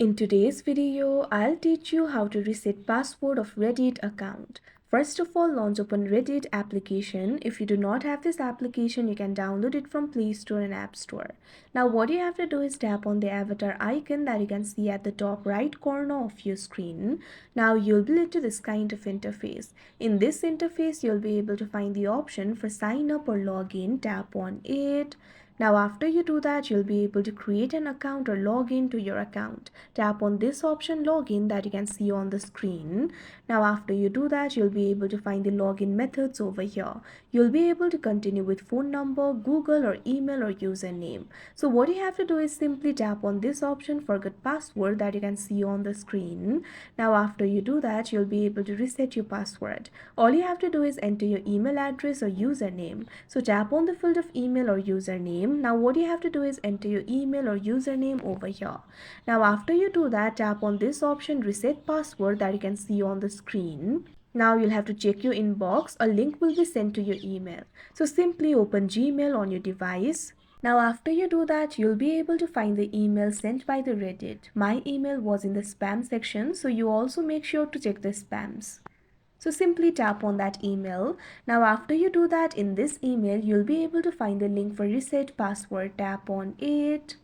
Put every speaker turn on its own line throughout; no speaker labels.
In today's video, I'll teach you how to reset password of Reddit account. First of all, launch open Reddit application. If you do not have this application, you can download it from Play Store and App Store. Now what you have to do is tap on the avatar icon that you can see at the top right corner of your screen. Now you'll be led to this kind of interface. In this interface, you'll be able to find the option for sign up or log in. Tap on it. Now after you do that, you'll be able to create an account or log in to your account. Tap on this option login that you can see on the screen. Now after you do that, you'll be able to find the login methods over here. You'll be able to continue with phone number, Google or email or username. So what you have to do is simply tap on this option forget password that you can see on the screen. Now after you do that, you'll be able to reset your password. All you have to do is enter your email address or username. So tap on the field of email or username. Now what you have to do is enter your email or username over here. Now after you do that, tap on this option reset password that you can see on the screen. Now you'll have to check your inbox. A link will be sent to your email. So simply open Gmail on your device. Now after you do that, you'll be able to find the email sent by the Reddit. My email was in the spam section, so you also make sure to check the spams. So simply tap on that email. Now after you do that, in this email, you'll be able to find the link for reset password. Tap on it.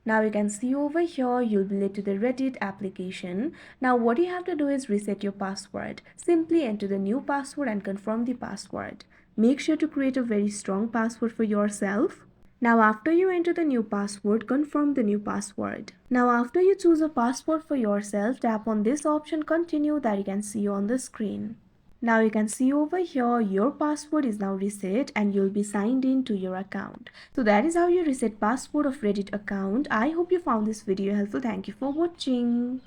Now you can see over here, you'll be led to the Reddit application. Now what you have to do is reset your password. Simply enter the new password and confirm the password. Make sure to create a very strong password for yourself. Now after you enter the new password, confirm the new password. Now after you choose a password for yourself, tap on this option continue that you can see on the screen. Now you can see over here your password is now reset and you'll be signed in to your account. So that is how you reset password of Reddit account. I hope you found this video helpful. Thank you for watching.